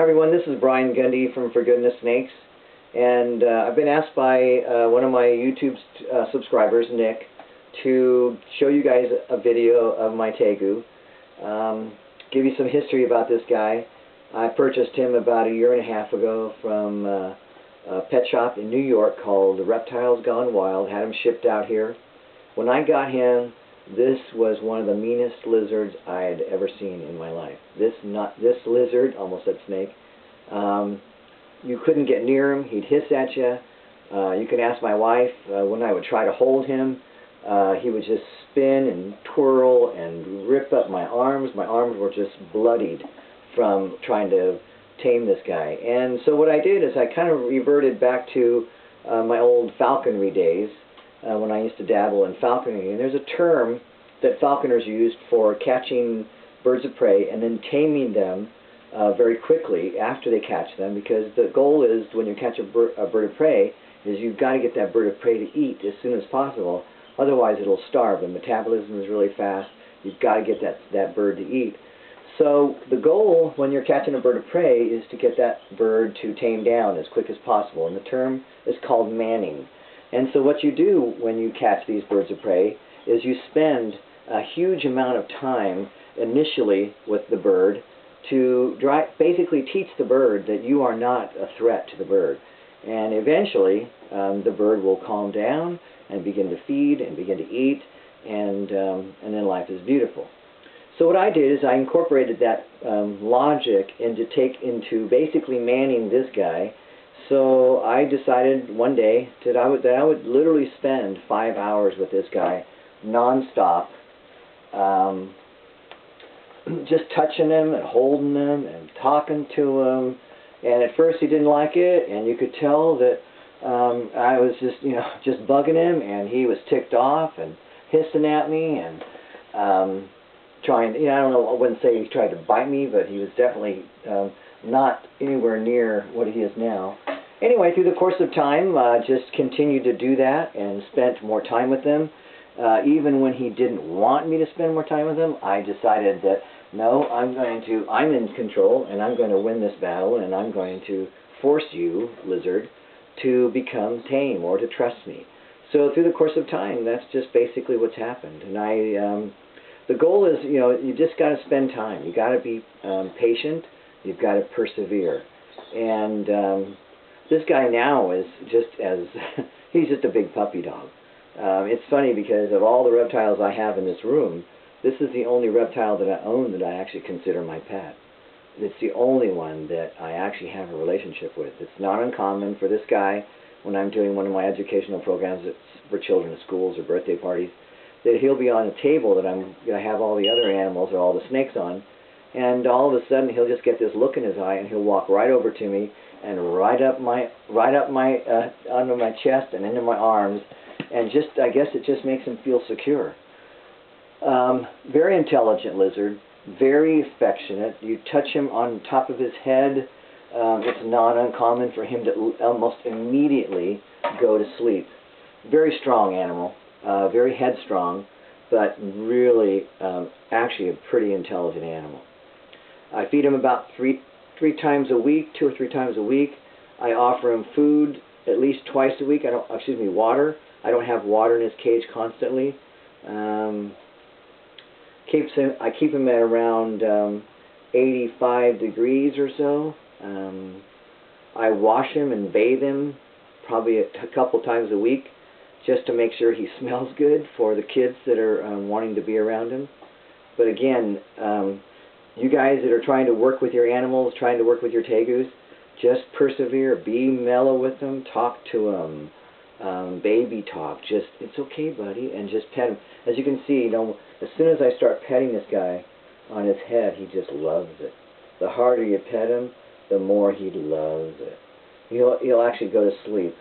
everyone, this is Brian Gundy from For Goodness Snakes, and I've been asked by one of my YouTube subscribers, Nick, to show you guys a video of my Tegu, give you some history about this guy. I purchased him about 1.5 years ago from a pet shop in New York called Reptiles Gone Wild. Had him shipped out here. When I got him, this was one of the meanest lizards I had ever seen in my life. This lizard, almost said snake, you couldn't get near him. He'd hiss at you. You can ask my wife, when I would try to hold him, he would just spin and twirl and rip up my arms. My arms were just bloodied from trying to tame this guy. And so what I did is I kind of reverted back to my old falconry days, when I used to dabble in falconry. And there's a term that falconers used for catching birds of prey and then taming them very quickly after they catch them, because the goal is, when you catch a bird of prey, is you've got to get that bird of prey to eat as soon as possible. Otherwise it'll starve. The metabolism is really fast. You've got to get that bird to eat. So the goal when you're catching a bird of prey is to get that bird to tame down as quick as possible. And the term is called manning. And so what you do when you catch these birds of prey is you spend a huge amount of time initially with the bird to basically teach the bird that you are not a threat to the bird. And eventually the bird will calm down and begin to feed and begin to eat, and then life is beautiful. So what I did is I incorporated that logic into basically manning this guy. So I decided one day that I would literally spend 5 hours with this guy non-stop, just touching him and holding him and talking to him. And at first he didn't like it, and you could tell that I was just bugging him, and he was ticked off and hissing at me and trying. I don't know. I wouldn't say he tried to bite me, but he was definitely not anywhere near what he is now. Anyway, through the course of time, just continued to do that and spent more time with him. Even when he didn't want me to spend more time with him, I decided that, no, I'm in control, and I'm going to win this battle, and I'm going to force you, lizard, to become tame or to trust me. So through the course of time, that's just basically what's happened. And the goal is, you just got to spend time. You got to be patient. You've got to persevere. And this guy now is just he's just a big puppy dog. It's funny, because of all the reptiles I have in this room, this is the only reptile that I own that I actually consider my pet. It's the only one that I actually have a relationship with. It's not uncommon for this guy, when I'm doing one of my educational programs for children at schools or birthday parties, that he'll be on a table that I have all the other animals or all the snakes on, and all of a sudden he'll just get this look in his eye, and he'll walk right over to me and right up my under my chest and into my arms, and I guess it just makes him feel secure. Very intelligent lizard, very affectionate. You touch him on top of his head, it's not uncommon for him to almost immediately go to sleep. Very strong animal, very headstrong, but really actually a pretty intelligent animal. I feed him about 2 or 3 times a week. I offer him food at least twice a week. Water. I don't have water in his cage constantly. I keep him at around 85 degrees or so. I wash him and bathe him probably a couple times a week, just to make sure he smells good for the kids that are wanting to be around him. But again, you guys that are trying to work with your animals, trying to work with your Tegus, just persevere, be mellow with them, talk to them, baby talk, it's okay, buddy, and just pet him. As you can see, as soon as I start petting this guy on his head, he just loves it. The harder you pet him, the more he loves it. He'll actually go to sleep